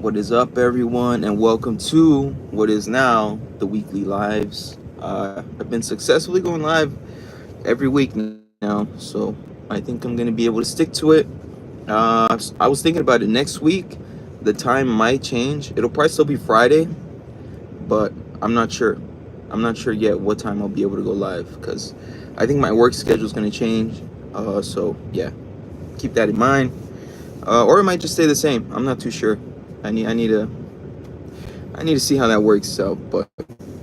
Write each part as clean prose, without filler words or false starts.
What is up, everyone, and welcome to what is now the weekly lives. I've been successfully going live every week now, so I think I'm going to be able to stick to it. I was thinking about it next week. The time might change. It'll probably still be Friday, but I'm not sure. I'm not sure yet what time I'll be able to go live because I think my work schedule is going to change. So, yeah, keep that in mind. Or it might just stay the same. I'm not too sure. I need to see how that works out. But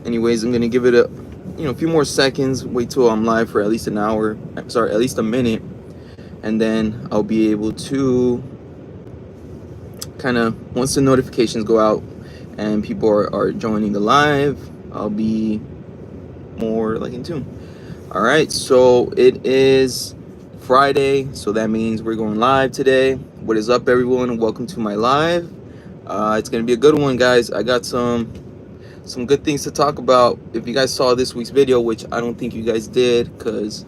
anyways, I'm gonna give it a few more seconds. Wait till I'm live for at least an hour. Sorry, at least a minute, and then I'll be able to kind of once the notifications go out and people are joining the live, I'll be more like in tune. All right, so it is Friday, so that means we're going live today. What is up, everyone? Welcome to my live. It's gonna be a good one, guys. I got some good things to talk about. If you guys saw this week's video, which I don't think you guys did, because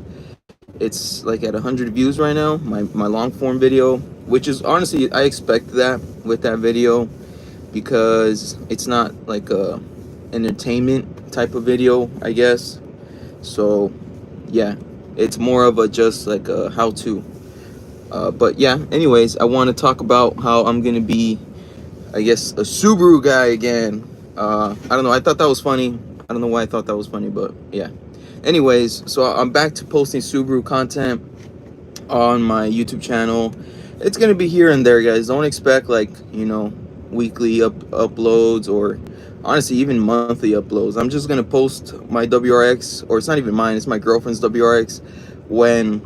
it's like at 100 views right now, my long form video, which is honestly I expected that with that video because it's not like a entertainment type of video, I guess. So yeah, it's more of a just like a how-to. But yeah, anyways, I want to talk about how I'm gonna be, I guess, a Subaru guy again. I don't know. I thought that was funny. I don't know why I thought that was funny, but yeah. Anyways, so I'm back to posting Subaru content on my YouTube channel. It's gonna be here and there, guys. Don't expect like weekly uploads or honestly even monthly uploads. I'm just gonna post my WRX, or it's not even mine. It's my girlfriend's WRX when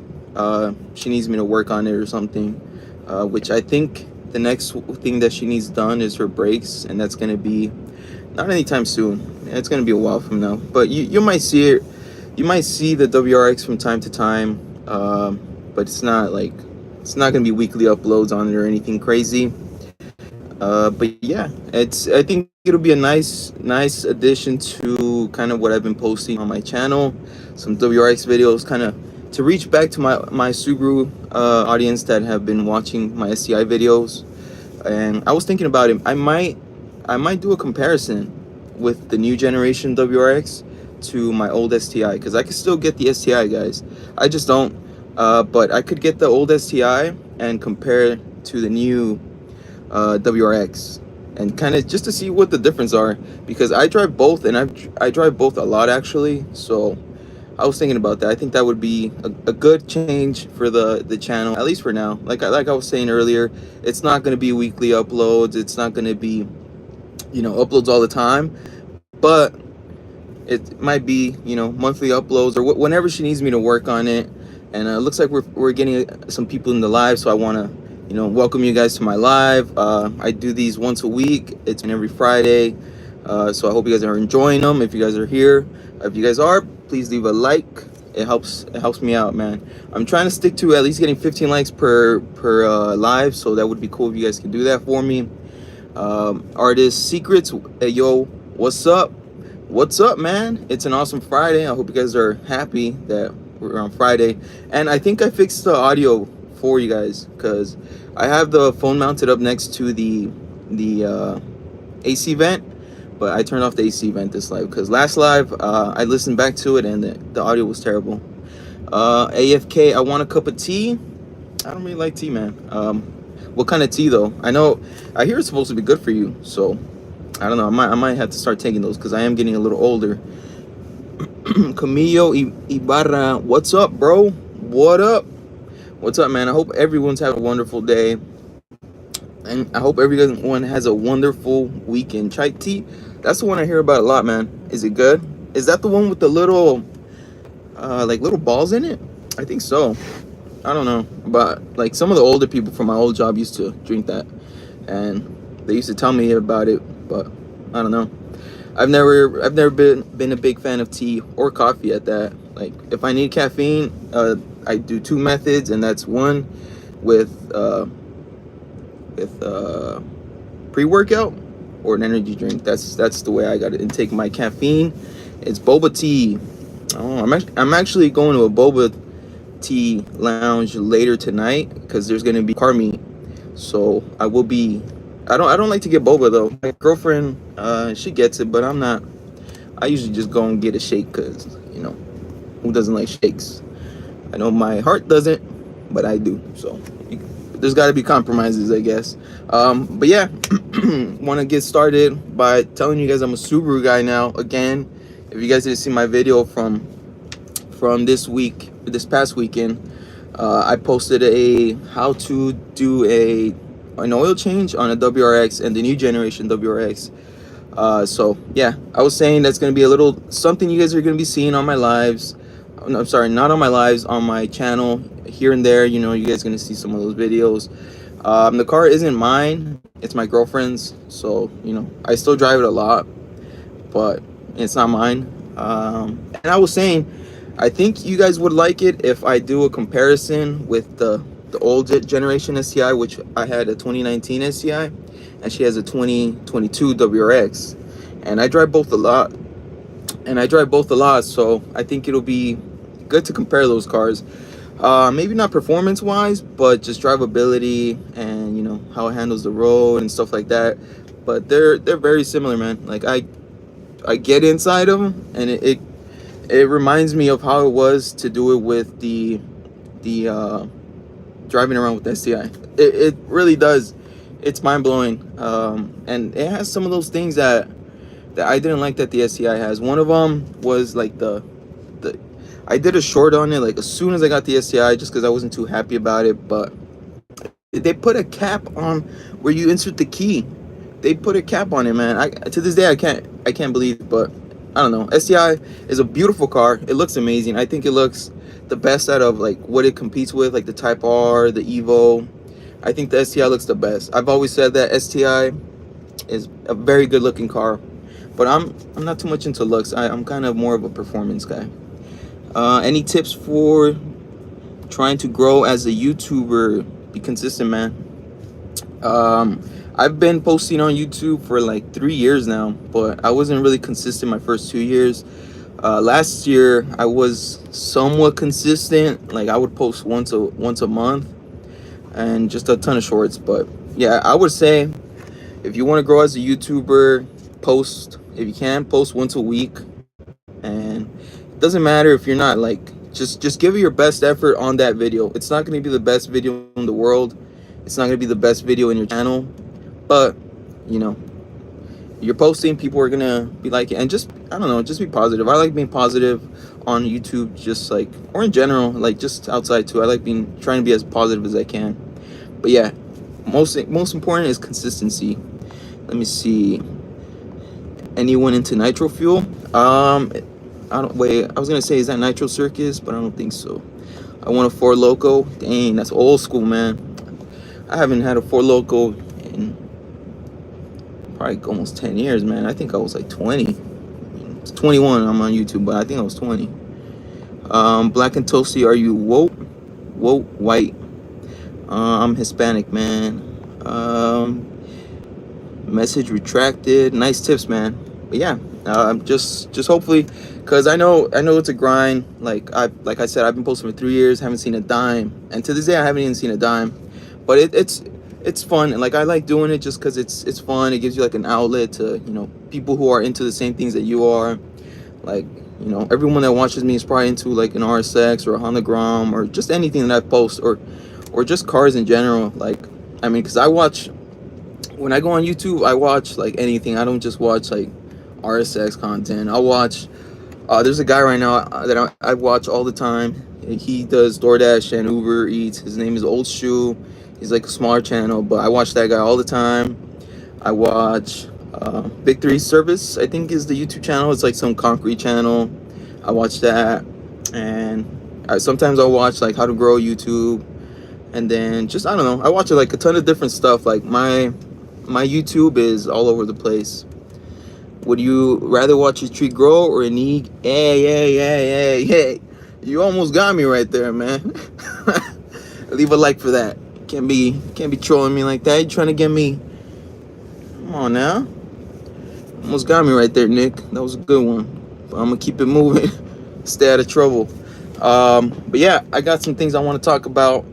she needs me to work on it or something. Which I think the next thing that she needs done is her brakes, and that's gonna be not anytime soon. It's gonna be a while from now, but you might see it. You might see the WRX from time to time, but it's not gonna be weekly uploads on it or anything crazy. But yeah, I think it'll be a nice addition to kind of what I've been posting on my channel. Some WRX videos, kind of to reach back to my Subaru audience that have been watching my STI videos. And I was thinking about it. I might do a comparison with the new generation WRX to my old STI, because I could still get the STI, guys. I just don't. But I could get the old STI and compare to the new WRX, and kind of just to see what the difference are, because I drive both, and I drive both a lot actually. So I was thinking about that. I think that would be a good change for the channel, at least for now. Like I was saying earlier, it's not going to be weekly uploads. It's not going to be uploads all the time, but it might be monthly uploads, or whenever she needs me to work on it. And it looks like we're getting some people in the live, so I want to welcome you guys to my live. I do these once a week. It's every Friday, so I hope you guys are enjoying them. If you guys are here, if you guys are, please leave a like. It helps me out, man. I'm trying to stick to at least getting 15 likes per live, so that would be cool if you guys can do that for me. Artist Secrets, hey, yo, what's up? What's up, man? It's an awesome Friday. I hope you guys are happy that we're on Friday. And I think I fixed the audio for you guys, because I have the phone mounted up next to the AC vent, but I turned off the AC vent this live, because last live I listened back to it and the audio was terrible. AFK, I want a cup of tea. I don't really like tea, man. What kind of tea though? I hear it's supposed to be good for you, so I don't know. I might have to start taking those, because I am getting a little older. Camillo Ibarra, what's up, bro? What up? What's up, man? I hope everyone's having a wonderful day, and I hope everyone has a wonderful weekend. Chai tea, that's the one I hear about a lot, man. Is it good? Is that the one with the little like little balls in it? I think so. I don't know, but like some of the older people from my old job used to drink that, and they used to tell me about it, but I don't know. I've never been a big fan of tea or coffee at that. Like if I need caffeine, I do two methods, and that's one with pre-workout or an energy drink. That's the way I got to intake my caffeine. It's boba tea. Oh, I'm actually going to a boba tea lounge later tonight, because there's going to be car meet, so I will be I don't like to get boba though. My girlfriend, she gets it, but I'm not. I usually just go and get a shake because, you know, who doesn't like shakes? I know my heart doesn't, but I do. So there's got to be compromises, I guess. But yeah, want to get started by telling you guys I'm a Subaru guy now. Again, if you guys didn't see my video from this past weekend, I posted a how to do an oil change on a WRX and the new generation WRX. So yeah, I was saying that's gonna be a little something you guys are gonna be seeing on my lives. No, I'm sorry, not on my lives, on my channel here and there. You know, you guys are gonna see some of those videos. The car isn't mine; it's my girlfriend's. So you know, I still drive it a lot, but it's not mine. And I was saying, I think you guys would like it if I do a comparison with the old generation STI, which I had a 2019 STI, and she has a 2022 WRX, and I drive both a lot. So I think it'll be good to compare those cars. Maybe not performance wise, but just drivability and, you know, how it handles the road and stuff like that. But they're very similar, man. Like I get inside them, and it reminds me of how it was to do it with the driving around with the STI. It really does. It's mind blowing, and it has some of those things that I didn't like that the STI has. One of them was like the I did a short on it like as soon as I got the STI, just because I wasn't too happy about it. But they put a cap on where you insert the key. They put a cap on it, man. To this day I can't believe it, but I don't know. STI is a beautiful car. It looks amazing. I think it looks the best out of like what it competes with, like the Type R, the Evo. I think the STI looks the best. I've always said that STI is a very good looking car, but I'm not too much into looks. I'm kind of more of a performance guy. Any tips for trying to grow as a YouTuber? Be consistent, man. I've been posting on YouTube for like 3 years now, but I wasn't really consistent my first 2 years. Last year I was somewhat consistent. Like I would post once a month and just a ton of shorts. But yeah, I would say if you want to grow as a YouTuber, post, if you can, post once a week. And it doesn't matter if you're not like, just give it your best effort on that video. It's not going to be the best video in the world. It's not going to be the best video in your channel, but you know, you're posting, people are gonna be like it. And just, I don't know, just be positive. I like being positive on YouTube, just like, or in general, like just outside too. I like trying to be as positive as I can. But yeah, most important is consistency. Let me see. Anyone into nitro fuel? I don't, wait, I was gonna say, is that Nitro Circus, but I don't think so. I want a Four Loko. Dang, that's old school, man. I haven't had a Four Loko in probably almost 10 years, man. I think I was like 20. It's 21. I'm on YouTube, but I think I was 20. Black and Toasty, are you woke? Woke, white. I'm Hispanic, man. Message retracted. Nice tips, man. But yeah, just hopefully, because I know it's a grind. Like I said, I've been posting for 3 years, haven't seen a dime, and to this day I haven't even seen a dime. But it's fun, and like I like doing it just because it's fun. It gives you like an outlet to, you know, people who are into the same things that you are. Like, you know, everyone that watches me is probably into like an RSX or a Honda Grom or just anything that I post, or just cars in general. Like, I mean, because when I go on YouTube, I watch like anything. I don't just watch like RSX content. I'll watch, there's a guy right now that I watch all the time. He does DoorDash and Uber Eats. His name is Old Shoe. He's like a smaller channel, but I watch that guy all the time. I watch Victory Service, I think is the YouTube channel. It's like some concrete channel. I watch that. And sometimes I'll watch like how to grow YouTube. And then just, I don't know, I watch like a ton of different stuff. Like my YouTube is all over the place. Would you rather watch a tree grow or an egg? Hey. You almost got me right there, man. Leave a like for that. Can't be trolling me like that. You trying to get me? Come on now. Almost got me right there, Nick. That was a good one. But I'm gonna keep it moving. Stay out of trouble. But yeah, I got some things I want to talk about,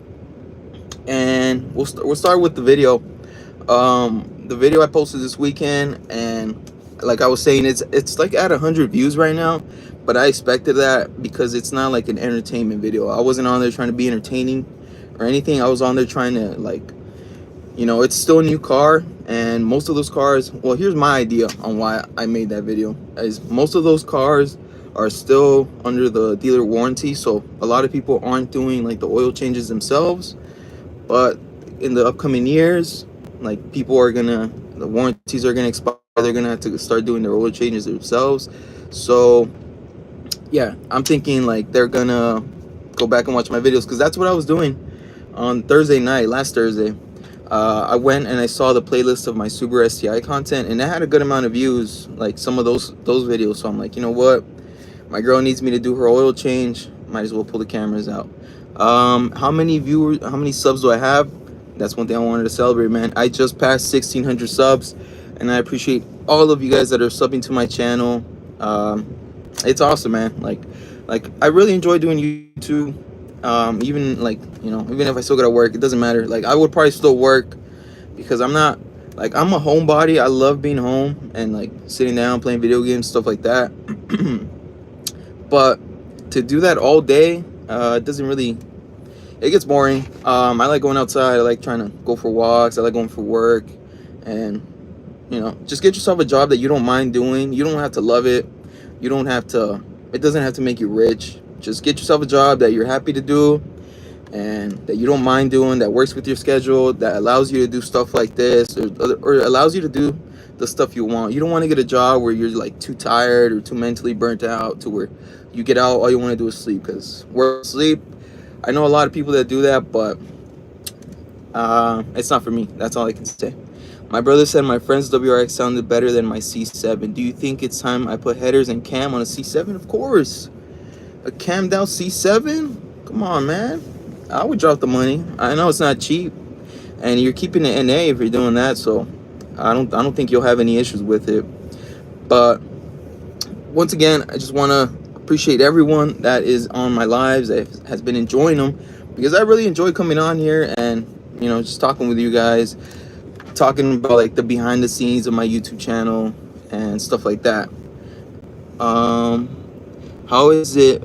and we'll start with the video. the video I posted this weekend, and like I was saying, it's like at 100 views right now, but I expected that because it's not like an entertainment video. I wasn't on there trying to be entertaining or anything. I was on there trying to, like, you know, it's still a new car, and most of those cars, well, here's my idea on why I made that video, is most of those cars are still under the dealer warranty, so a lot of people aren't doing like the oil changes themselves. But in the upcoming years, like, the warranties are gonna expire. They're gonna have to start doing their oil changes themselves. So yeah, I'm thinking like they're gonna go back and watch my videos, because that's what I was doing on Thursday night, last Thursday. I went and I saw the playlist of my Subaru STI content, and it had a good amount of views, like some of those videos. So I'm like, you know what, my girl needs me to do her oil change, might as well pull the cameras out. How many subs do I have? That's one thing I wanted to celebrate, man. I just passed 1,600 subs, and I appreciate all of you guys that are subbing to my channel. It's awesome, man. Like I really enjoy doing YouTube. Even, like, you know, even if I still gotta work, it doesn't matter. Like, I would probably still work, because I'm not, like, I'm a homebody. I love being home and like sitting down playing video games, stuff like that. But to do that all day, it doesn't really, it gets boring. I like going outside. I like trying to go for walks. I like going for work. And, you know, just get yourself a job that you don't mind doing. You don't have to love it. You don't have to, it doesn't have to make you rich. Just get yourself a job that you're happy to do and that you don't mind doing, that works with your schedule, that allows you to do stuff like this, or allows you to do the stuff you want. You don't want to get a job where you're like too tired or too mentally burnt out to where you get out, all you want to do is sleep, because work, sleep. I know a lot of people that do that, but it's not for me. That's all I can say. My brother said my friend's WRX sounded better than my C7. Do you think it's time I put headers and cam on a C7? Of course. A cammed out C7? Come on, man. I would drop the money. I know it's not cheap, and you're keeping it NA if you're doing that, so I don't think you'll have any issues with it. But once again, I just want to appreciate everyone that is on my lives, that has been enjoying them, because I really enjoy coming on here and, you know, just talking with you guys, talking about like the behind the scenes of my YouTube channel and stuff like that. How is it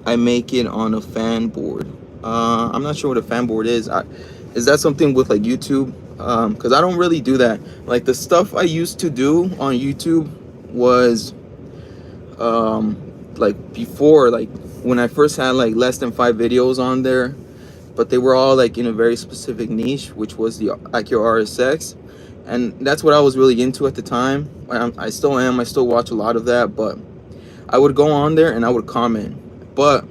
I make it on a fan board? I'm not sure what a fan board is. Is that something with like YouTube? Because I don't really do that. Like, the stuff I used to do on YouTube was like before, like when I first had like less than 5 videos on there, but they were all like in a very specific niche, which was the Acura RSX, and that's what I was really into at the time. I still am. I still watch a lot of that, but I would go on there and I would comment, but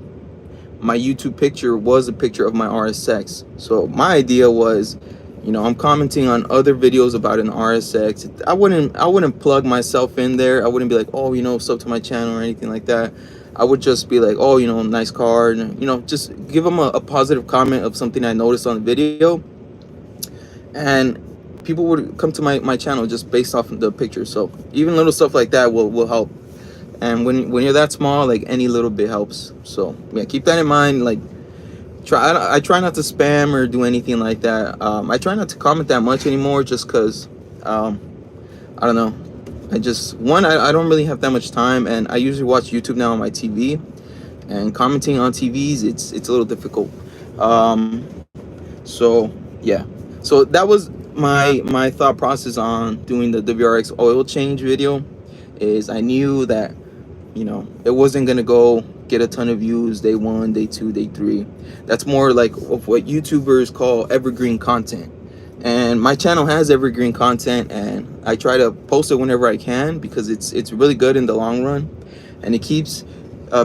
my YouTube picture was a picture of my RSX. So my idea was, you know, I'm commenting on other videos about an RSX. I wouldn't plug myself in there. I wouldn't be like, oh, you know, sub to my channel or anything like that. I would just be like, oh, you know, nice car, and, you know, just give them a positive comment of something I noticed on the video, and people would come to my channel just based off of the picture. So even little stuff like that will help. And when you're that small, like, any little bit helps. So yeah, keep that in mind. Like, I try not to spam or do anything like that. I try not to comment that much anymore, just because I don't know, I don't really have that much time, and I usually watch YouTube now on my TV, and commenting on TVs, it's a little difficult. So yeah, so that was my thought process on doing the WRX oil change video. Is I knew that, you know, it wasn't gonna go get a ton of views day 1, day 2, day 3. That's more like of what YouTubers call evergreen content, and my channel has evergreen content, and I try to post it whenever I can, because it's really good in the long run, and it keeps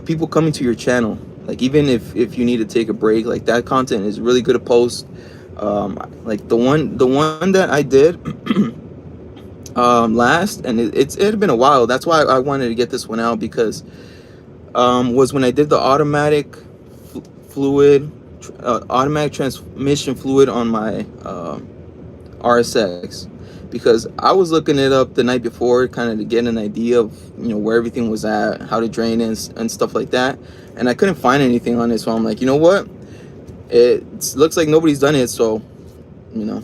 people coming to your channel. Like, even if you need to take a break, like, that content is really good to post. Like the one that I did last, and it had been a while. That's why I wanted to get this one out, because was when I did the automatic transmission fluid on my RSX, because I was looking it up the night before, kind of to get an idea of, you know, where everything was at, how to drain it, and stuff like that, and I couldn't find anything on it. So I'm like, you know what, it looks like nobody's done it, so, you know,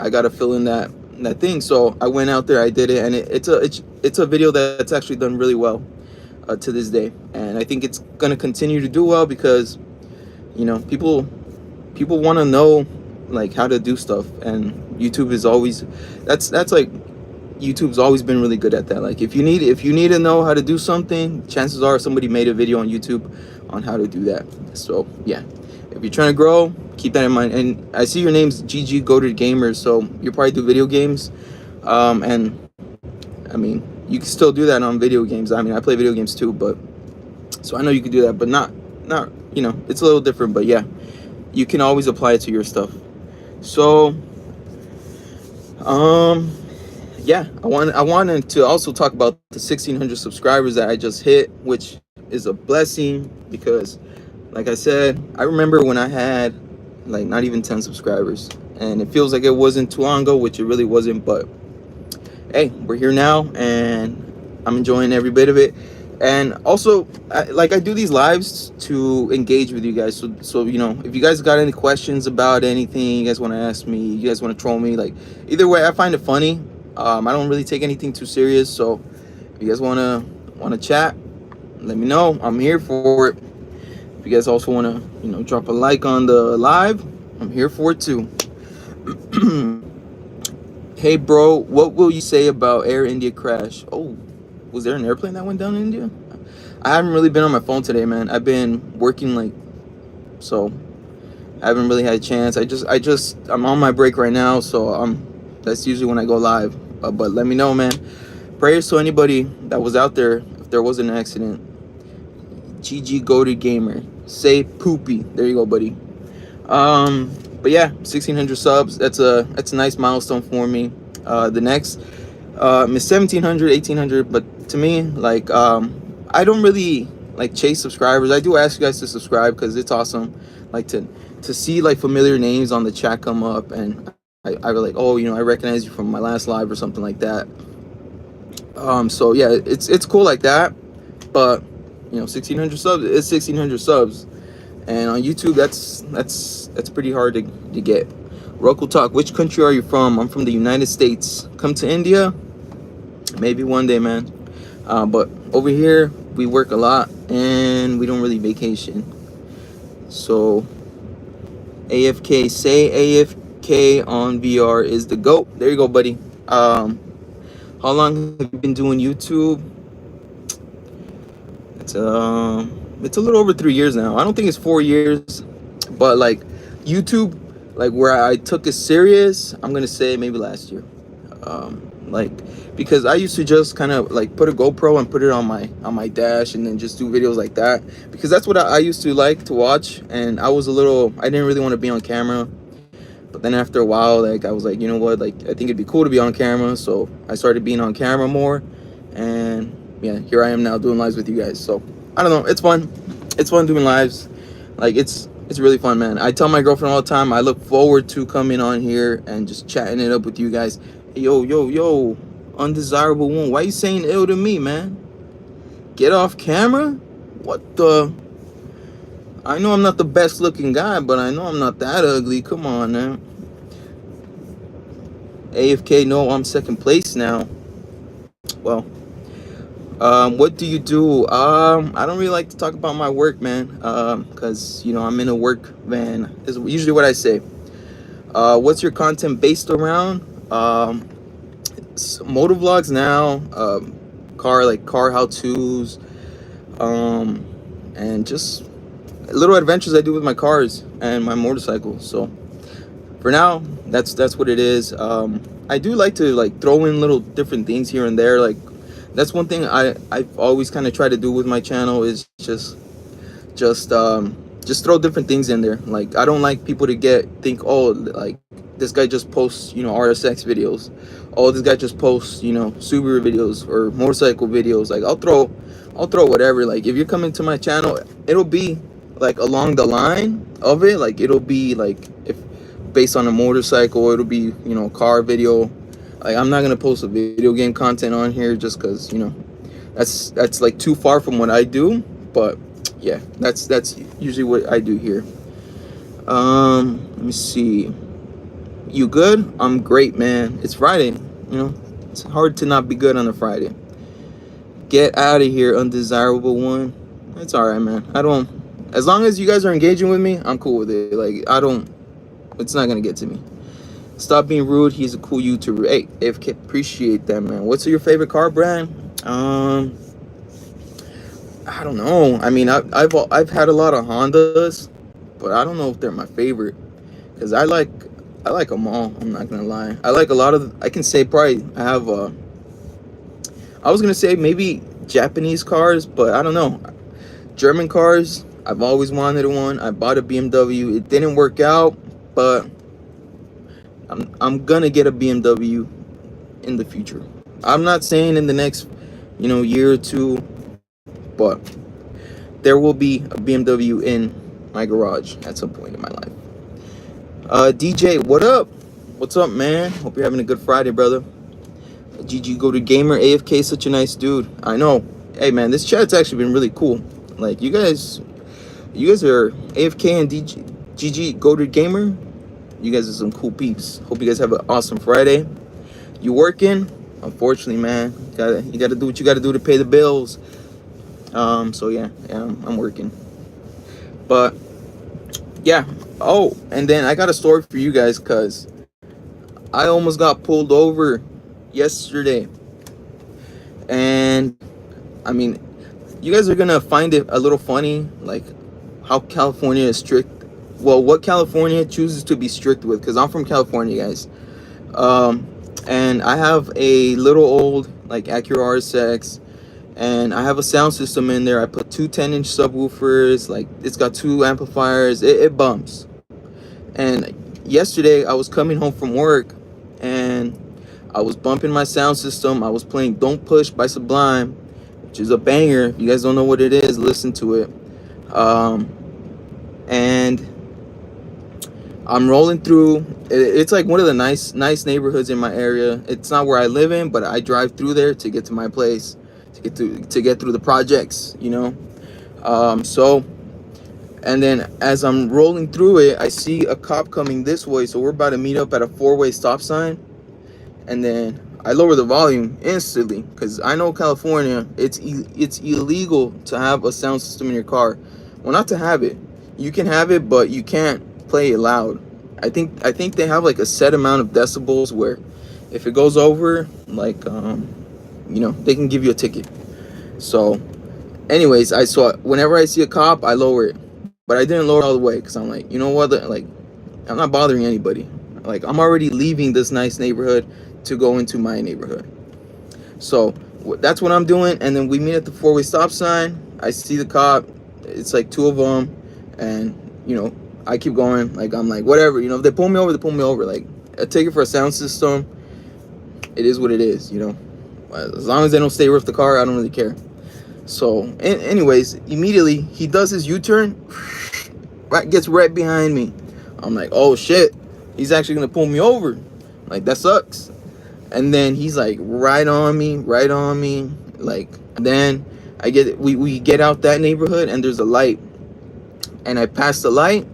I gotta fill in that that thing. So I went out there, I did it, and it's a video that's actually done really well to this day, and I think it's gonna continue to do well because people want to know like how to do stuff, and YouTube is always that's like YouTube's always been really good at that. Like if you need to know how to do something, chances are somebody made a video on YouTube on how to do that. So yeah, if you're trying to grow, keep that in mind. And I see your name's GG Goated Gamers, so you probably do video games. And I mean, you can still do that on video games. I mean, I play video games too, but so I know you can do that, but not it's a little different. But yeah, you can always apply it to your stuff. So yeah, I wanted to also talk about the 1,600 subscribers that I just hit, which is a blessing because, like I said, I remember when I had like not even 10 subscribers, and it feels like it wasn't too long ago, which it really wasn't. But hey, we're here now, and I'm enjoying every bit of it. And also, I do these lives to engage with you guys. So if you guys got any questions about anything, you guys want to ask me, you guys want to troll me, like either way, I find it funny. I don't really take anything too serious. So if you guys wanna chat, let me know. I'm here for it. If you guys also wanna drop a like on the live, I'm here for it too. Hey bro, what will you say about Air India crash? Oh, was there an airplane that went down in India? I haven't really been on my phone today, man. I've been working, so I haven't really had a chance. I'm on my break right now, so that's usually when I go live. But let me know, man. Prayers to anybody that was out there if there was an accident. GG Goated Gamer. Say poopy. There you go, buddy. But yeah, 1,600 subs. That's a nice milestone for me. The next is 1,700, 1,800. But to me, I don't really chase subscribers. I do ask you guys to subscribe because it's awesome. To see familiar names on the chat come up, and I was like, oh, I recognize you from my last live or something like that. So yeah, it's cool like that. But 1,600 subs is 1,600 subs, and on YouTube that's pretty hard to get. Roku Talk, which country are you from? I'm from the United States. Come to India, maybe one day, man. But over here we work a lot and we don't really vacation. So AFK, say AFK on VR is the GOAT. There you go, buddy. How long have you been doing YouTube? It's a little over 3 years now. I don't think it's 4 years, but YouTube, where I took it serious, I'm gonna say maybe last year. Because I used to just kind of put a GoPro and put it on my dash and then just do videos like that, because that's what I used to like to watch. And I didn't really want to be on camera. But then after a while, I was like, you know what, I think it'd be cool to be on camera. So I started being on camera more, and yeah, here I am now doing lives with you guys. So I don't know, it's fun. It's fun doing lives. It's really fun, man. I tell my girlfriend all the time, I look forward to coming on here and just chatting it up with you guys. Yo, undesirable one. Why you saying ill to me, man? Get off camera? What the? I know I'm not the best looking guy, but I know I'm not that ugly. Come on, man. AFK, no, I'm second place now. Well, what do you do? I don't really like to talk about my work, man, because I'm in a work van is usually what I say. What's your content based around? Motovlogs now, car how-tos, and just little adventures I do with my cars and my motorcycles. So for now, that's what it is. I do like to throw in little different things here and there. That's one thing I've always kind of tried to do with my channel, is just throw different things in there. I don't like people to think, oh, this guy just posts RSX videos. Oh, this guy just posts Subaru videos or motorcycle videos. I'll throw whatever. If you're coming to my channel, it'll be along the line of it. It'll be if based on a motorcycle, it'll be a car video. I'm not gonna post a video game content on here just because that's too far from what I do. But yeah, that's usually what I do here. Let me see. You good? I'm great, man. It's Friday. You know, it's hard to not be good on a Friday. Get out of here, undesirable one. It's all right, man. I don't. As long as you guys are engaging with me, I'm cool with it. Like, I don't. It's not gonna get to me. Stop being rude. He's a cool YouTuber. Hey, AFK, appreciate that, man. What's your favorite car brand? I don't know. I mean, I've had a lot of Hondas, but I don't know if they're my favorite because I like them all. I'm not gonna lie. I like a lot of. I can say probably I have. I was gonna say maybe Japanese cars, but I don't know. German cars. I've always wanted one. I bought a BMW. It didn't work out, but I'm gonna get a BMW in the future. I'm not saying in the next, year or two, but there will be a BMW in my garage at some point in my life. DJ, what up? What's up, man? Hope you're having a good Friday, brother. GG Go to Gamer. AFK, such a nice dude. I know. Hey, man, this chat's actually been really cool. Like, you guys are AFK and GG Go to Gamer. You guys are some cool peeps. Hope you guys have an awesome Friday. You working? Unfortunately, man, you gotta do what you gotta do to pay the bills. So yeah, I'm working. But yeah. Oh, and then I got a story for you guys because I almost got pulled over yesterday. And I mean, you guys are gonna find it a little funny, like how California is strict. Well, what California chooses to be strict with, because I'm from California, guys. And I have a little old like Acura RSX, and I have a sound system in there. I put two 10-inch subwoofers. Like, it's got two amplifiers. It bumps. And yesterday I was coming home from work, and I was bumping my sound system. I was playing "Don't Push" by Sublime, which is a banger. If you guys don't know what it is, listen to it. And I'm rolling through. It's like one of the nice neighborhoods in my area. It's not where I live in, but I drive through there to get to my place, to get through the projects, So, and then as I'm rolling through it, I see a cop coming this way. So we're about to meet up at a 4-way stop sign, and then I lower the volume instantly because I know California, it's illegal to have a sound system in your car. Well, not to have it. You can have it, but you can't play it loud. I think they have like a set amount of decibels where if it goes over, like they can give you a ticket. So anyways, whenever I see a cop, I lower it, but I didn't lower it all the way because I'm like, you know what, like, I'm not bothering anybody. Like, I'm already leaving this nice neighborhood to go into my neighborhood. So that's what I'm doing. And then we meet at the 4-way stop sign. I see the cop. It's like two of them, and I keep going. Like, I'm like, whatever, if they pull me over, they pull me over. Like, I take it for a sound system. It is what it is, As long as they don't stay with the car, I don't really care. So, anyways, immediately he does his U-turn, gets right behind me. I'm like, oh shit, he's actually gonna pull me over. Like, that sucks. And then he's like right on me. Like, then we get out that neighborhood, and there's a light, and I pass the light,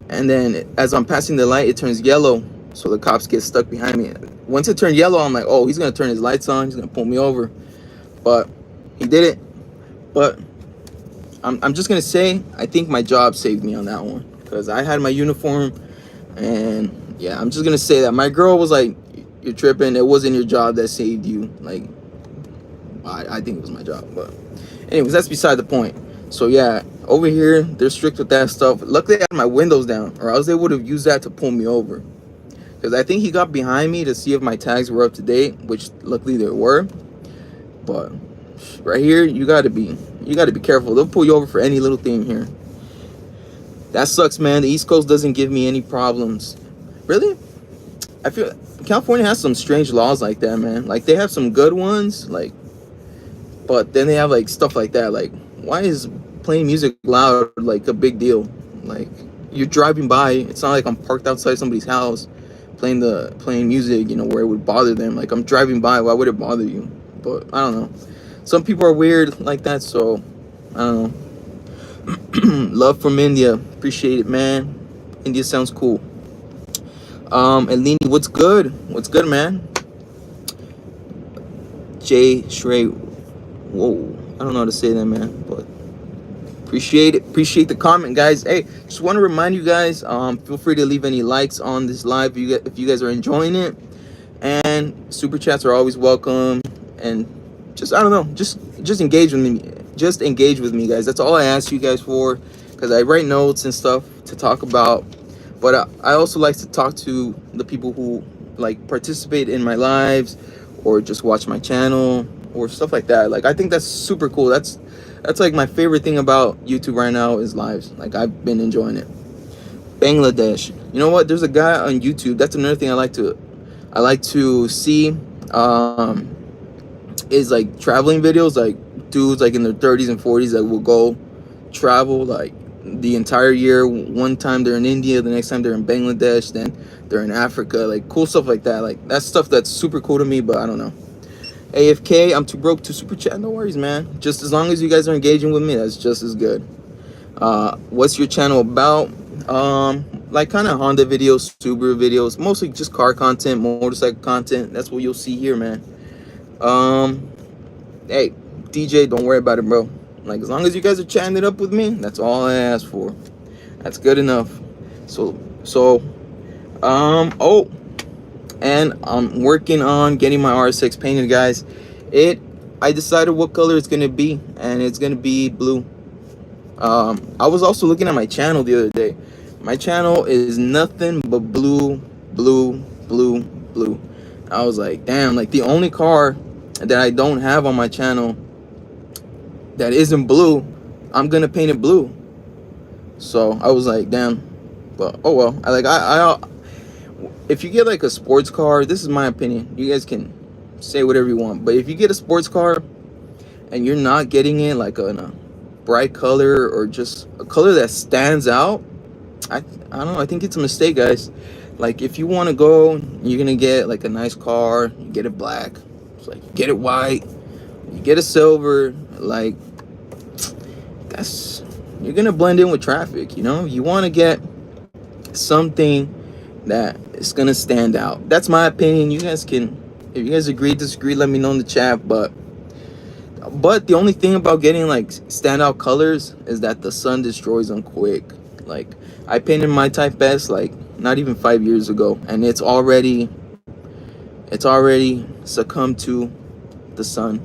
and then as I'm passing the light, it turns yellow. So the cops get stuck behind me. Once it turned yellow, I'm like, oh, he's gonna turn his lights on. He's gonna pull me over. But he did it. But I'm just gonna say, I think my job saved me on that one because I had my uniform, and yeah, I'm just gonna say that my girl was like, "You're tripping. It wasn't your job that saved you." Like, I think it was my job. But anyways, that's beside the point. So yeah, over here they're strict with that stuff. Luckily, I had my windows down, or else they would have used that to pull me over. Because I think he got behind me to see if my tags were up to date, which luckily they were. But right here, you gotta be careful. They'll pull you over for any little thing here. That sucks, man. The East Coast doesn't give me any problems. Really? I feel California has some strange laws like that, man. Like, they have some good ones, like, but then they have like stuff like that. Like, why is playing music loud like a big deal? Like, you're driving by. It's not like I'm parked outside somebody's house playing music, where it would bother them. Like, I'm driving by. Why would it bother you? But I don't know. Some people are weird like that, so I don't know. Love from India. Appreciate it, man. India sounds cool. Eleni, what's good? What's good, man? Jay Shrey, whoa, I don't know how to say that, man, but appreciate it. Appreciate the comment, guys. Hey, just want to remind you guys, feel free to leave any likes on this live if you guys are enjoying it, and super chats are always welcome. And just, I don't know, just engage with me. Just engage with me, guys. That's all I ask you guys for, because I write notes and stuff to talk about, but I also like to talk to the people who like participate in my lives or just watch my channel or stuff like that. Like, I think that's super cool. That's like my favorite thing about YouTube right now is lives. Like, I've been enjoying it. Bangladesh. You know what? There's a guy on YouTube. That's another thing I like to see. Is like traveling videos. Like dudes like in their 30s and 40s that will go travel like the entire year. One time they're in India, the next time they're in Bangladesh, then they're in Africa. Like cool stuff like that. Like that's stuff that's super cool to me. But I don't know. AFK, I'm too broke to super chat. No worries, man. Just as long as you guys are engaging with me, that's just as good. What's your channel about? Like kind of Honda videos, Subaru videos, mostly just car content, motorcycle content. That's what you'll see here, man. Hey, DJ, don't worry about it, bro. Like, as long as you guys are chatting it up with me, that's all I ask for. That's good enough. Oh, and I'm working on getting my RSX painted, guys. I decided what color it's gonna be, and it's gonna be blue. I was also looking at my channel the other day. My channel is nothing but blue, blue, blue, blue. I was like, damn, like the only car that I don't have on my channel that isn't blue, I'm gonna paint it blue. So I was like, damn. But oh well. I if you get like a sports car, this is my opinion. You guys can say whatever you want. But if you get a sports car and you're not getting it like in a bright color or just a color that stands out, I don't know, I think it's a mistake, guys. Like if you want to go, you're gonna get like a nice car, you get it black. It's like you get it white, you get a silver, like you're gonna blend in with traffic, you know? You want to get something that is gonna stand out. That's my opinion. You guys can, if you guys agree, disagree, let me know in the chat. But the only thing about getting like standout colors is that the sun destroys them quick. Like I painted my Type S like not even 5 years ago, and it's already succumbed to the sun.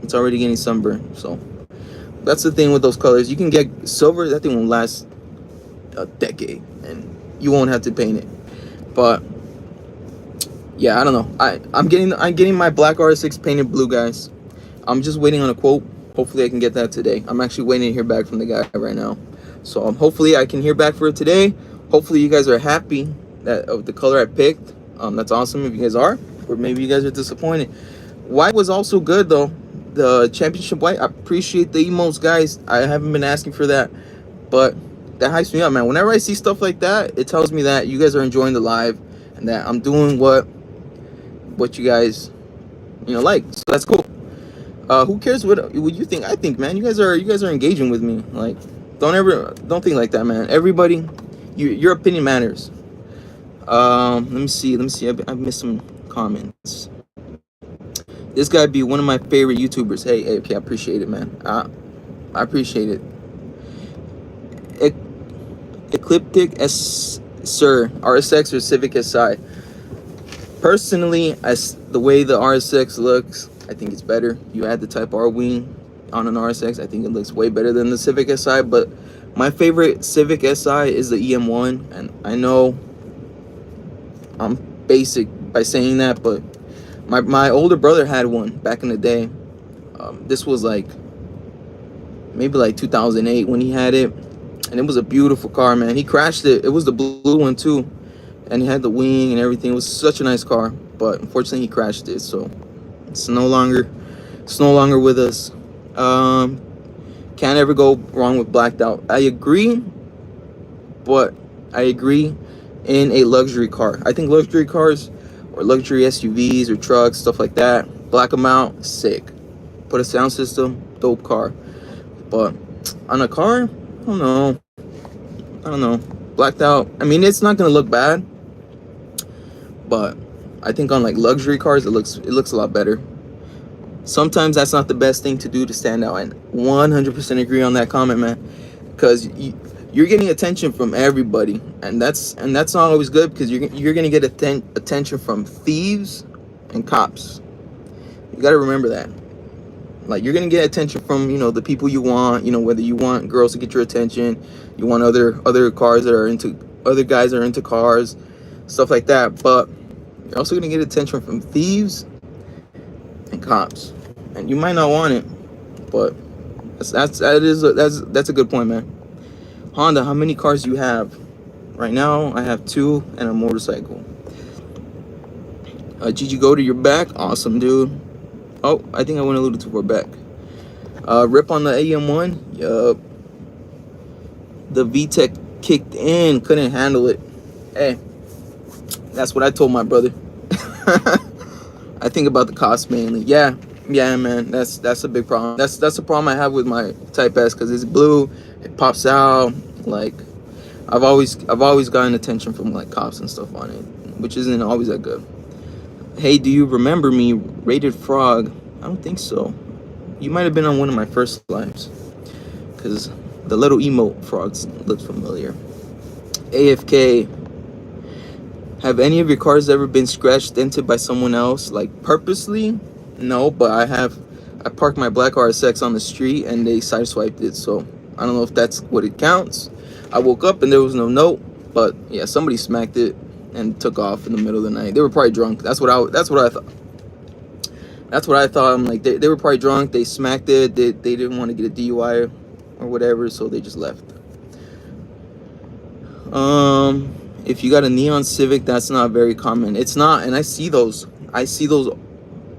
It's already getting sunburned. So that's the thing with those colors. You can get silver, that thing will last a decade and you won't have to paint it. But yeah, I don't know. I'm getting my black RSX painted blue, guys. I'm just waiting on a quote. Hopefully I can get that today. I'm actually waiting to hear back from the guy right now. So hopefully I can hear back for it today. Hopefully you guys are happy that of the color I picked. That's awesome if you guys are, or maybe you guys are disappointed. White was also good though. The championship white. I appreciate the emotes, guys. I haven't been asking for that, but that hypes me up, man. Whenever I see stuff like that, it tells me that you guys are enjoying the live and that I'm doing what you guys like. So that's cool. Who cares what you think? I think, man, you guys are engaging with me. Like, don't think like that, man. Everybody, your opinion matters. Let me see. I've missed some comments. This guy be one of my favorite YouTubers. Hey, okay, I appreciate it, man. I appreciate it. Ecliptic S Sir, RSX or Civic Si. Personally, as the way the RSX looks, I think it's better. You add the Type R wing on an RSX, I think it looks way better than the Civic Si. But my favorite Civic Si is the EM1, and I know I'm basic by saying that, but my older brother had one back in the day. This was like maybe like 2008 when he had it, and it was a beautiful car, man. He crashed it. It was the blue one too, and he had the wing and everything. It was such a nice car, but unfortunately he crashed it, so it's no longer with us. Can't ever go wrong with blacked out. I agree, but I agree in a luxury car. I think luxury cars or luxury SUVs or trucks, stuff like that, black them out, sick. Put a sound system, dope car. But on a car, I don't know. Blacked out, I mean, it's not gonna look bad, but I think on like luxury cars it looks a lot better. Sometimes that's not the best thing to do to stand out, and 100% agree on that comment, man, because you're getting attention from everybody, and that's not always good, because you're gonna get attention from thieves and cops. You got to remember that. Like, you're gonna get attention from, you know, the people you want, you know, whether you want girls to get your attention, you want other cars that are into, other guys that are into cars, stuff like that. But you're also gonna get attention from thieves and cops, and you might not want it, but that's a good point, man. Honda, how many cars do you have? Right now I have 2 and a motorcycle. Gigi, go to your back. Awesome, dude. Oh, I think I went a little too far back. Rip on the AM1. Yup. The VTEC kicked in, couldn't handle it. Hey, that's what I told my brother. I think about the cost mainly. Yeah, man. That's a big problem. That's a problem I have with my Type S, because it's blue, it pops out. Like, I've always gotten attention from like cops and stuff on it, which isn't always that good. Hey, do you remember me? Rated Frog. I don't think so. You might have been on one of my first lives, because the little emote frogs looks familiar. AFK. Have any of your cars ever been scratched, dented by someone else, like purposely? No, but I parked my black RSX on the street and they sideswiped it, so I don't know if that's what it counts. I woke up and there was no note, but yeah, somebody smacked it and took off in the middle of the night. They were probably drunk. That's what I thought. I'm like, they were probably drunk. They smacked it. They didn't want to get a DUI or whatever, so they just left. If you got a neon Civic, that's not very common. It's not, and I see those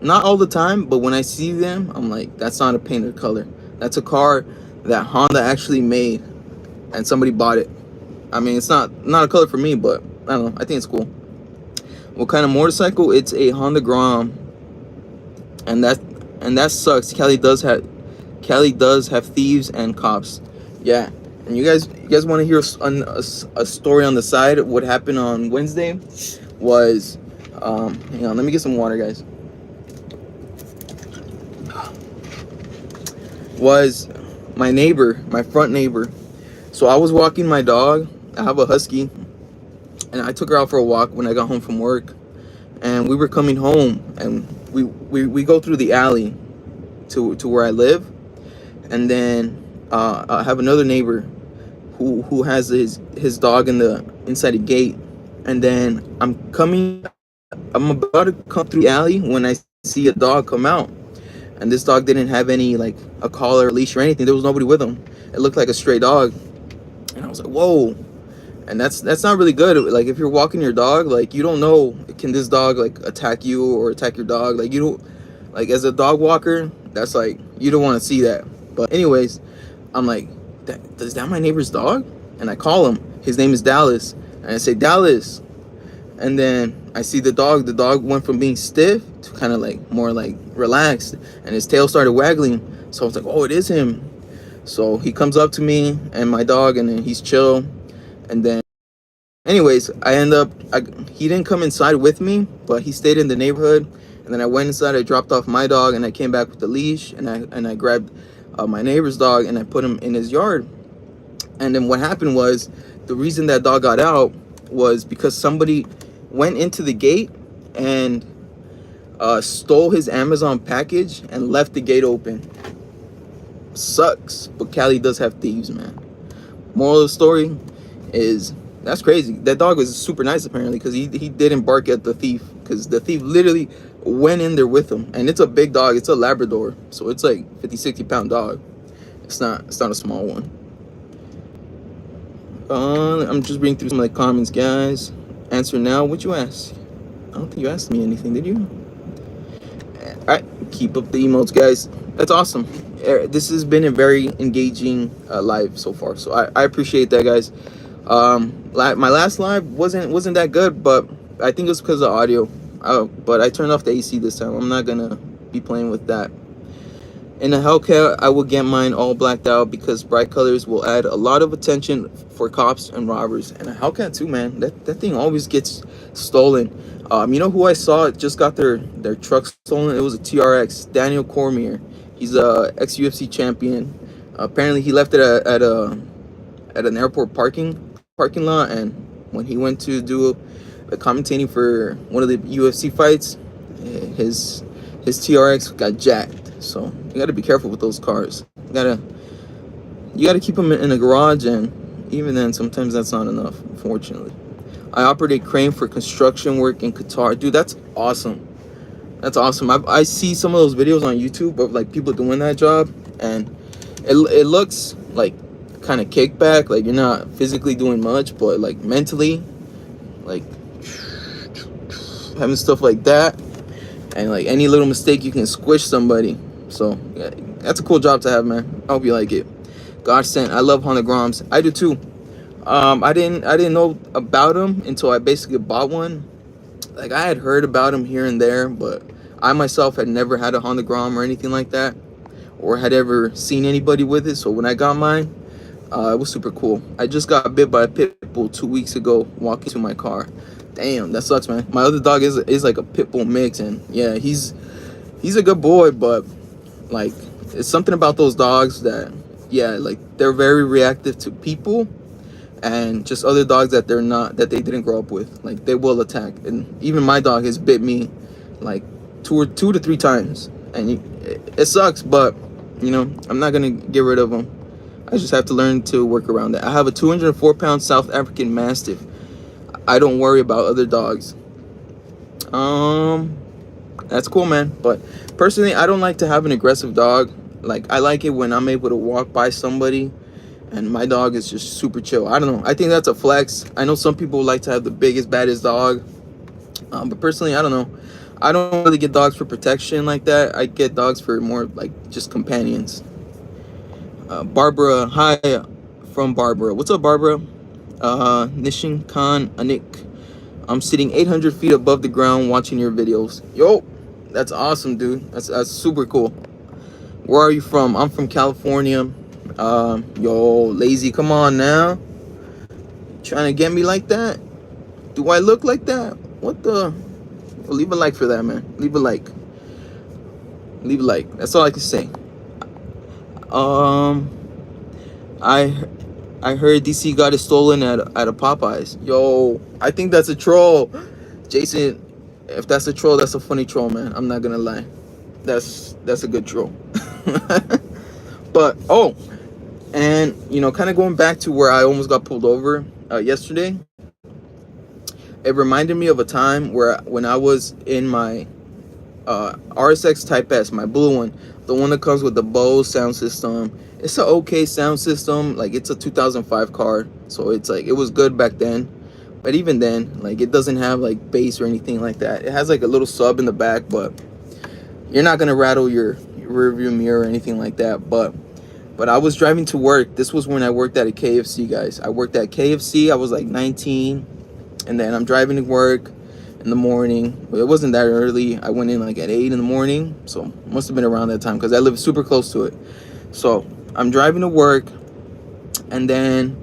not all the time, but when I see them, I'm like, that's not a painted color. That's a car that Honda actually made and somebody bought it. I mean, it's not a color for me, but I don't know, I think it's cool. What kind of motorcycle? It's a Honda Grom, and that sucks. Cali does have thieves and cops. Yeah. And you guys want to hear a story on the side? What happened on Wednesday was, hang on, let me get some water, guys. Was my neighbor, my front neighbor. So I was walking my dog. I have a husky, and I took her out for a walk when I got home from work. And we were coming home, and we go through the alley to where I live, and then I have another neighbor who has his dog inside a gate, and then I'm about to come through the alley when I see a dog come out, and this dog didn't have any, like, a collar or leash or anything. There was nobody with him. It looked like a stray dog, and I was like, whoa. And that's not really good. Like, if you're walking your dog, like, you don't know, can this dog like attack you or attack your dog? Like, you don't, like, as a dog walker, that's like, you don't want to see that. But anyways, I'm like, is that my neighbor's dog? And I call him. His name is Dallas, and I say, Dallas. And then I see the dog went from being stiff to kind of like more like relaxed, and his tail started waggling. So I was like, oh, it is him. So he comes up to me and my dog, and then he's chill. And then anyways, he didn't come inside with me, but he stayed in the neighborhood. And then I went inside, I dropped off my dog, and I came back with the leash, and I grabbed my neighbor's dog, and I put him in his yard. And then what happened was, the reason that dog got out was because somebody went into the gate and stole his Amazon package and left the gate open. Sucks, but Cali does have thieves, man. Moral of the story is, that's crazy. That dog was super nice apparently, because he didn't bark at the thief, because the thief literally went in there with him. And it's a big dog. It's a Labrador, so it's like 50-60 pound dog. It's not a small one. I'm just reading through some of the comments, guys. Answer now. What'd you ask? I don't think you asked me anything, did you? All right, keep up the emotes, guys. That's awesome. This has been a very engaging live so far, so I appreciate that, guys. My last live wasn't that good, but I think it was because of audio. But I turned off the AC this time. I'm not gonna be playing with that. In a Hellcat, I will get mine all blacked out because bright colors will add a lot of attention for cops and robbers. And a Hellcat too, man. That thing always gets stolen. You know who I saw just got their truck stolen? It was a TRX. Daniel Cormier. He's a ex-UFC champion. Apparently, he left it at an airport parking lot, and when he went to do the commentating for one of the UFC fights, his TRX got jacked. So you got to be careful with those cars. You gotta keep them in a garage, and even then, sometimes that's not enough, unfortunately. I operate a crane for construction work in Qatar. Dude, that's awesome. That's awesome. I see some of those videos on YouTube of like people doing that job, and it looks like kind of kickback, like you're not physically doing much, but like mentally, like having stuff like that, and like any little mistake you can squish somebody. So yeah, that's a cool job to have, man. I hope you like it. God sent. I love Honda Groms. I do too. I didn't know about them until I basically bought one. Like I had heard about them here and there, but I myself had never had a Honda Grom or anything like that, or had ever seen anybody with it. So when I got mine, it was super cool. I just got bit by a pit bull 2 weeks ago walking to my car. Damn, that sucks, man. My other dog is like a pit bull mix, and yeah, he's a good boy, but like it's something about those dogs that, yeah, like they're very reactive to people, and just other dogs that they didn't grow up with. Like they will attack, and even my dog has bit me like two to three times, and it sucks, but you know, I'm not gonna get rid of them. I just have to learn to work around that. I have a 204-pound South African Mastiff. I don't worry about other dogs. That's cool, man. But personally, I don't like to have an aggressive dog. Like I like it when I'm able to walk by somebody and my dog is just super chill. I don't know. I think that's a flex. I know some people like to have the biggest, baddest dog. But personally, I don't know. I don't really get dogs for protection like that. I get dogs for more like just companions. Barbara, hi from Barbara. What's up, Barbara? Nishin Khan Anik. I'm sitting 800 feet above the ground watching your videos. Yo, that's awesome, dude. That's super cool. Where are you from? I'm from California. Yo, lazy, come on now. Trying to get me like that? Do I look like that? What the? Well, leave a like for that, man. Leave a like. Leave a like. That's all I can say. I heard DC got it stolen at a Popeyes. Yo, I think that's a troll. Jason, if that's a troll, that's a funny troll, man. I'm not gonna lie. That's a good troll. But oh, and you know, kind of going back to where I almost got pulled over yesterday. It reminded me of a time when I was in my RSX Type S, my blue one, the one that comes with the Bose sound system. It's an okay sound system. Like it's a 2005 car, so it's like it was good back then. But even then, like it doesn't have like bass or anything like that. It has like a little sub in the back, but you're not gonna rattle your rear view mirror or anything like that. But I was driving to work. This was when I worked at a KFC, guys. I worked at KFC. I was like 19, and then I'm driving to work in the morning. But it wasn't that early. I went in like at 8 in the morning, so it must have been around that time because I live super close to it. So I'm driving to work, and then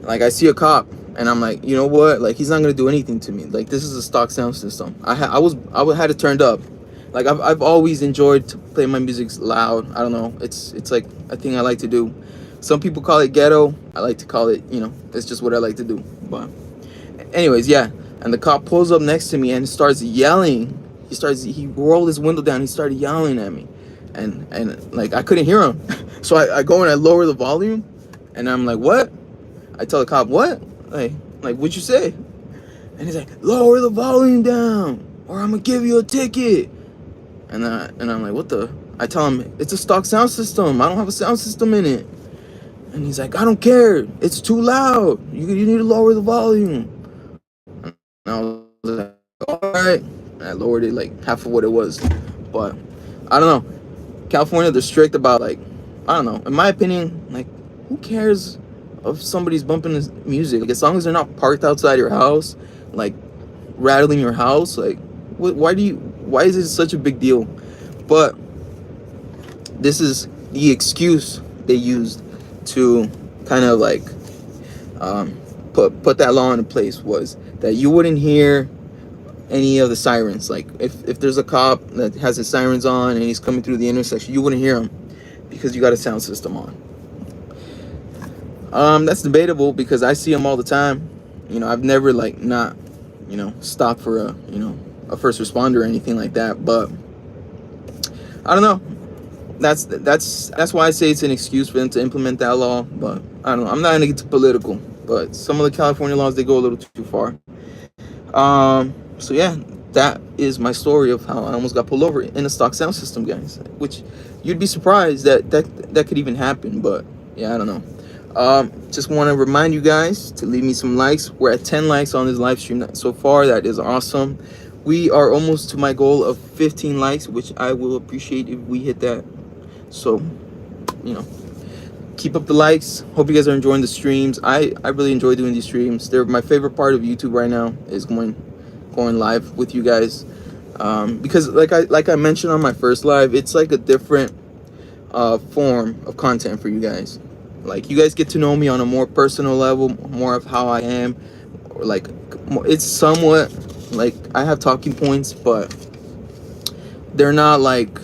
like I see a cop, and I'm like, you know what? Like he's not gonna do anything to me. Like this is a stock sound system. I had it turned up. Like I've always enjoyed to play my music loud. I don't know. It's like a thing I like to do. Some people call it ghetto. I like to call it, you know, that's just what I like to do. But anyways, yeah. And the cop pulls up next to me and starts yelling. He rolled his window down. He started yelling at me, and like I couldn't hear him. So I go and I lower the volume, and I'm like, what? I tell the cop, what? Like what'd you say? And he's like, lower the volume down, or I'm gonna give you a ticket. And I'm like, what the? I tell him, it's a stock sound system. I don't have a sound system in it. And he's like, I don't care. It's too loud. You need to lower the volume. And I was like, all right. And I lowered it like half of what it was. But I don't know. California, they're strict about like, I don't know. In my opinion, like, who cares if somebody's bumping this music? Like, as long as they're not parked outside your house, like rattling your house, like, why is it such a big deal? But this is the excuse they used to kind of like put that law into place, was that you wouldn't hear any of the sirens. Like if there's a cop that has his sirens on and he's coming through the intersection, you wouldn't hear him because you got a sound system on. That's debatable because I see them all the time. You know, I've never like not, you know, stopped for a, you know, a first responder or anything like that. But I don't know. That's why I say it's an excuse for them to implement that law. But I don't know. I'm not gonna get too political. But some of the California laws, they go a little too far. So yeah, that is my story of how I almost got pulled over in a stock sound system, guys. Which you'd be surprised that could even happen. But yeah, I don't know. Just want to remind you guys to leave me some likes. We're at 10 likes on this live stream so far. That is awesome. We are almost to my goal of 15 likes, which I will appreciate if we hit that. So, you know, keep up the likes. Hope you guys are enjoying the streams. I really enjoy doing these streams. They're my favorite part of YouTube right now, is going live with you guys, because like I mentioned on my first live, it's like a different form of content for you guys. Like, you guys get to know me on a more personal level, more of how I am, or like it's somewhat like I have talking points, but they're not like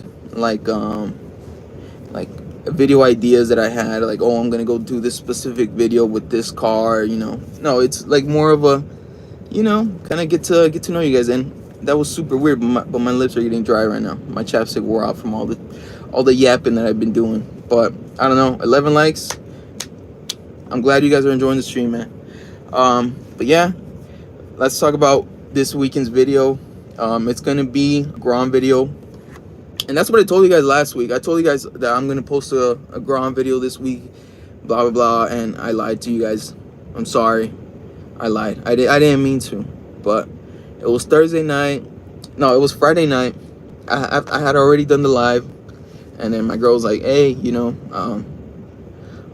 video ideas that I had, like, oh, I'm gonna go do this specific video with this car, you know. No, it's like more of a, you know, kind of get to know you guys. And that was super weird, but my lips are getting dry right now. My chapstick wore out from all the yapping that I've been doing. But I don't know, 11 likes. I'm glad you guys are enjoying the stream, man. But yeah, let's talk about this weekend's video. It's gonna be a Grom video, and that's what I told you guys last week. I told you guys that I'm gonna post a Grom video this week, blah blah blah, and I lied to you guys. I'm sorry, I lied. I didn't mean to, but it was Thursday night. No, it was Friday night. I had already done the live, and then my girl was like, hey, you know,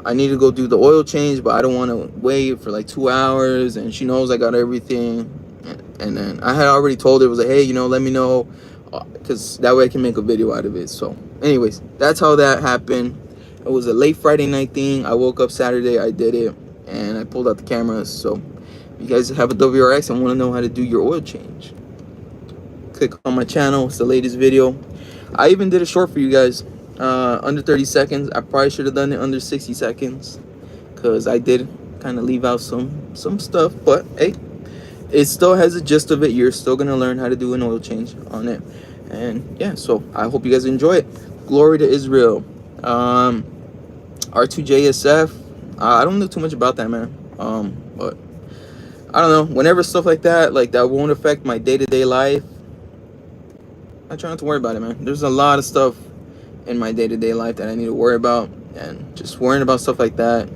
I need to go do the oil change, but I don't want to wait for like 2 hours, and she knows I got everything. And then I had already told her, was like, hey, you know, let me know, because that way I can make a video out of it. So anyways, that's how that happened. It was a late Friday night thing. I woke up Saturday, I did it, and I pulled out the cameras. So if you guys have a WRX and want to know how to do your oil change, click on my channel. It's the latest video. I even did a short for you guys, under 30 seconds. I probably should have done it under 60 seconds, because I did kind of leave out some stuff, but hey, it still has a gist of it. You're still gonna learn how to do an oil change on it. And yeah, so I hope you guys enjoy it. Glory to Israel. R2JSF, I don't know too much about that, man. But I don't know, whenever stuff like that won't affect my day-to-day life, I try not to worry about it, man. There's a lot of stuff in my day-to-day life that I need to worry about, and just worrying about stuff like that,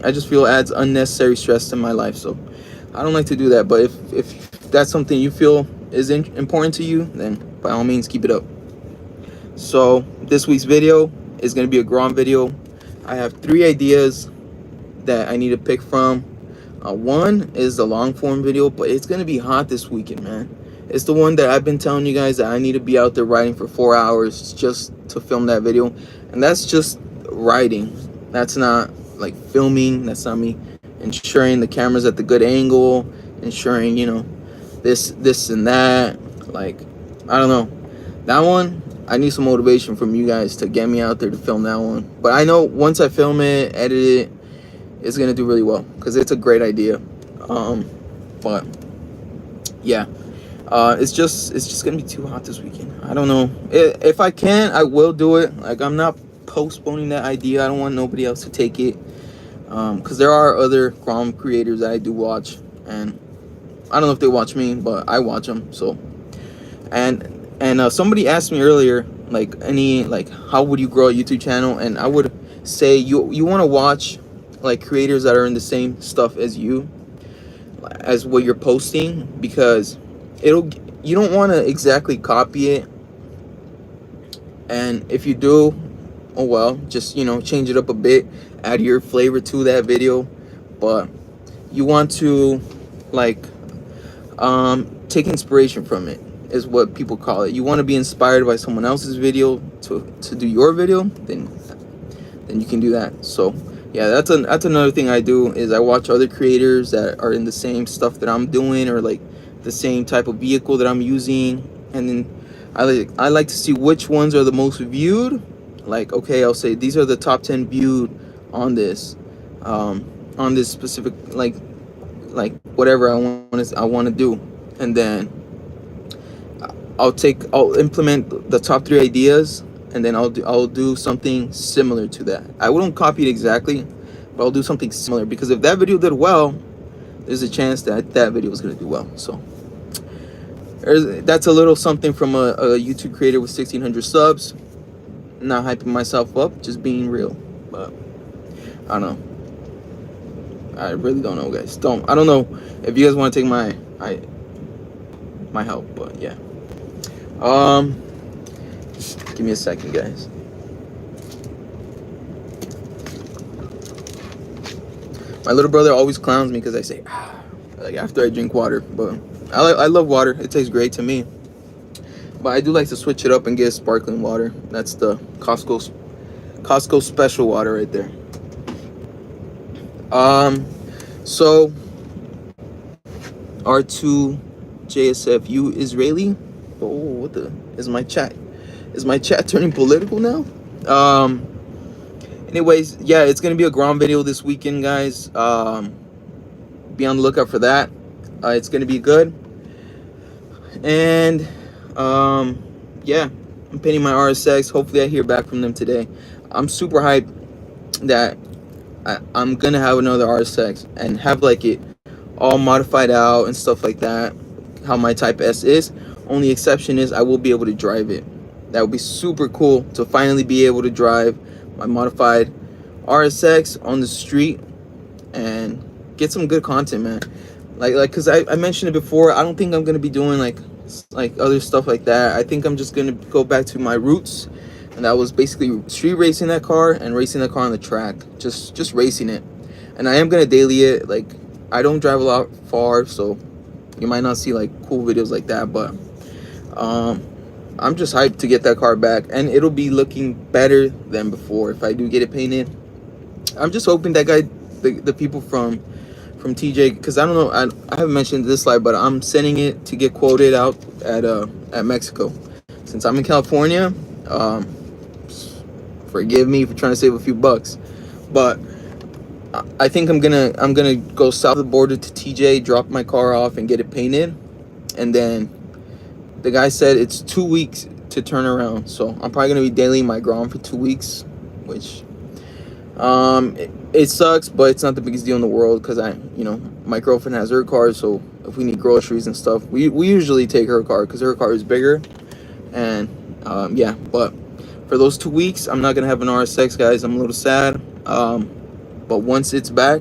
I just feel adds unnecessary stress to my life. So I don't like to do that. But if that's something you feel is important to you, then by all means keep it up. So this week's video is going to be a Grom video. I have 3 ideas that I need to pick from. One is the long form video, but it's going to be hot this weekend, man. It's the one that I've been telling you guys that I need to be out there riding for 4 hours just to film that video. And that's just riding. That's not like filming. That's not me ensuring the camera's at the good angle, ensuring, you know, this and that. Like, I don't know. That one, I need some motivation from you guys to get me out there to film that one. But I know once I film it, edit it, it's going to do really well, because it's a great idea. But yeah. It's just gonna be too hot this weekend. I don't know. If I can, I will do it. Like, I'm not postponing that idea. I don't want nobody else to take it, because there are other Grom creators that I do watch, and I don't know if they watch me, but I watch them. So, and somebody asked me earlier, like, how would you grow a YouTube channel? And I would say you want to watch like creators that are in the same stuff as you, as what you're posting, because you don't want to exactly copy it. And if you do, oh well, just, you know, change it up a bit, add your flavor to that video. But you want to like take inspiration from it. is what people call it. You want to be inspired by someone else's video to do your video, then you can do that. So yeah, that's another thing I do, is I watch other creators that are in the same stuff that I'm doing, or like the same type of vehicle that I'm using, and then I like to see which ones are the most viewed. Like, okay, I'll say these are the top 10 viewed on this specific, like whatever I want to do, and then I'll implement the top 3 ideas, and then I'll do something similar to that. I wouldn't copy it exactly, but I'll do something similar, because if that video did well, there's a chance that that video is going to do well. So that's a little something from a YouTube creator with 1,600 subs. Not hyping myself up, just being real. But I don't know. I really don't know, guys. I don't know if you guys want to take my help, but yeah. Just give me a second, guys. My little brother always clowns me because I say like after I drink water, but I love water. It tastes great to me. But I do like to switch it up and get sparkling water. That's the Costco special water right there. So R2 JSFU Israeli. Oh, what the is my chat turning political now? Anyways, yeah, it's gonna be a Grom video this weekend, guys. Be on the lookout for that. It's gonna be good. And yeah, I'm painting my RSX. Hopefully I hear back from them today. I'm super hyped that I'm gonna have another RSX and have like it all modified out and stuff like that, how my Type S is. Only exception is I will be able to drive it. That would be super cool to finally be able to drive my modified RSX on the street and get some good content, man. Like because I mentioned it before, I don't think I'm gonna be doing like other stuff like that. I think I'm just gonna go back to my roots, and that was basically street racing that car and racing that car on the track, just racing it. And I am gonna daily it. Like, I don't drive a lot far, so you might not see like cool videos like that, but I'm just hyped to get that car back, and it'll be looking better than before if I do get it painted. I'm just hoping that the people from TJ, because I don't know, I haven't mentioned this slide, but I'm sending it to get quoted out at Mexico. Since I'm in California, forgive me for trying to save a few bucks, but I think I'm gonna go south of the border to TJ, drop my car off, and get it painted, and then the guy said it's 2 weeks to turn around. So I'm probably gonna be dailying my Grom for 2 weeks, which it sucks, but it's not the biggest deal in the world, because my girlfriend has her car, so if we need groceries and stuff, we usually take her car because her car is bigger. And yeah, but for those 2 weeks, I'm not gonna have an RSX, guys. I'm a little sad. But once it's back,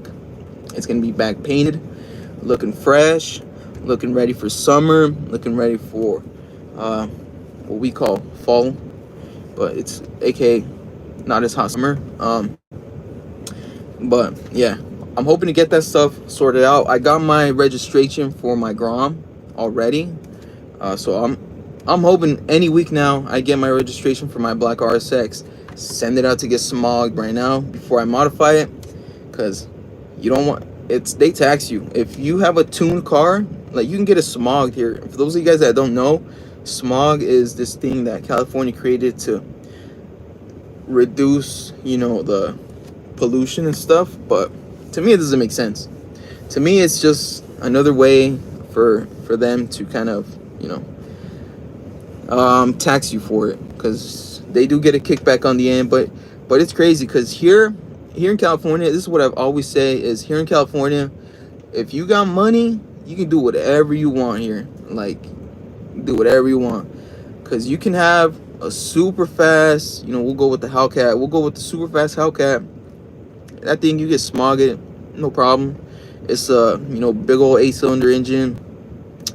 it's gonna be back painted, looking fresh, looking ready for summer, looking ready for what we call fall, but it's aka not as hot summer. But yeah, I'm hoping to get that stuff sorted out. I got my registration for my Grom already, so I'm hoping any week now I get my registration for my black RSX, send it out to get smogged right now before I modify it, because you don't want they tax you if you have a tuned car. Like, you can get a smog here. For those of you guys that don't know, smog is this thing that California created to reduce, the pollution and stuff. But to me, it doesn't make sense. To me, it's just another way for them to kind of, tax you for it, because they do get a kickback on the end. But it's crazy, because here in California, this is what I've always say, is here in California, if you got money, you can do whatever you want here. Like, do whatever you want, because you can have a super fast, we'll go with the Hellcat, we'll go with the super fast Hellcat. That thing, you get smogged, no problem. It's a big old 8-cylinder engine,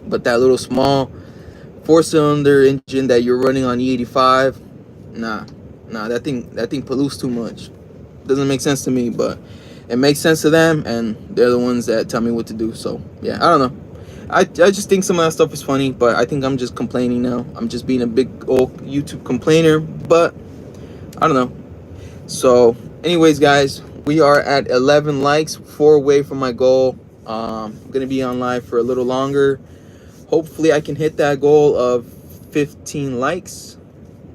but that little small 4-cylinder engine that you're running on E85, nah, that thing pollutes too much. Doesn't make sense to me, but it makes sense to them, and they're the ones that tell me what to do. So yeah, I don't know. I just think some of that stuff is funny, but I think I'm just complaining now. I'm just being a big old YouTube complainer, but I don't know. So anyways, guys, we are at 11 likes, 4 away from my goal. I'm gonna be on live for a little longer. Hopefully I can hit that goal of 15 likes.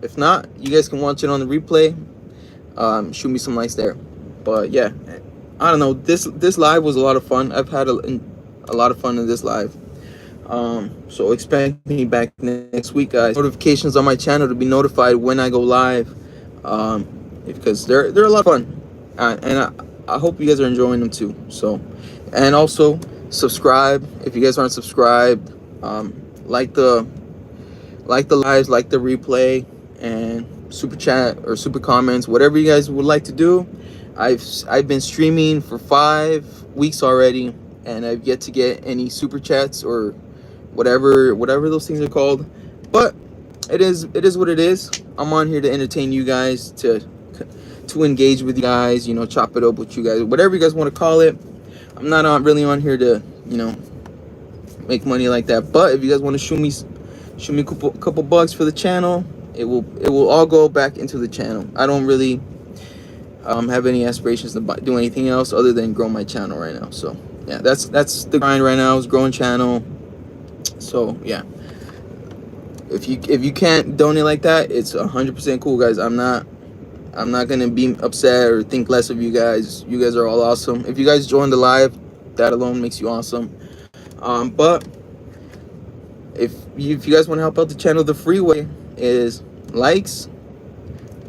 If not, you guys can watch it on the replay. Shoot me some likes there. But yeah, I don't know, this live was a lot of fun. I've had a lot of fun in this live. So expect me back next week, guys. Notifications on my channel to be notified when I go live, because they're a lot of fun, and I hope you guys are enjoying them too. So, and also subscribe if you guys aren't subscribed. Like the lives, like the replay, and super chat or super comments, whatever you guys would like to do. I've been streaming for 5 weeks already, and I've yet to get any super chats or whatever those things are called. But it is what it is. I'm on here to entertain you guys, to engage with you guys, you know, chop it up with you guys, whatever you guys want to call it. I'm not really on here to, you know, make money like that. But if you guys want to shoot me a couple bucks for the channel, it will all go back into the channel. I don't really have any aspirations to do anything else other than grow my channel right now. So yeah, that's the grind right now, is growing channel. So yeah, if you can't donate like that, it's 100% cool, guys. I'm not gonna be upset or think less of you guys. You guys are all awesome. If you guys join the live, that alone makes you awesome. But if you guys want to help out the channel, the free way is likes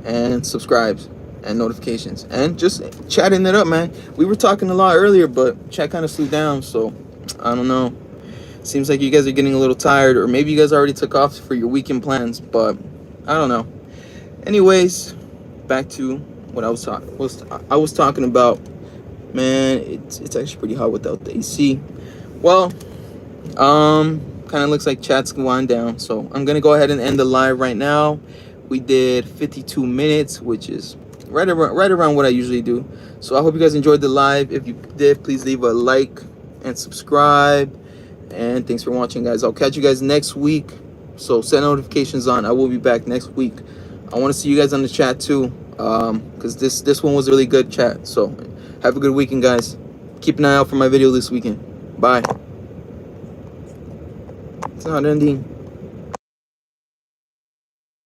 and subscribes and notifications, and just chatting it up, man. We were talking a lot earlier, but chat kind of slowed down, so I don't know. Seems like you guys are getting a little tired, or maybe you guys already took off for your weekend plans, but I don't know. Anyways, back to what I was talking about. Man, it's actually pretty hot without the AC. Well, kind of looks like chat's going to wind down, so I'm gonna go ahead and end the live right now. We did 52 minutes, which is right around what I usually do. So I hope you guys enjoyed the live. If you did, please leave a like and subscribe. And thanks for watching, guys. I'll catch you guys next week, so set notifications on. I will be back next week. I want to see you guys on the chat too, because this one was a really good chat. So have a good weekend, guys. Keep an eye out for my video this weekend. Bye. It's not ending.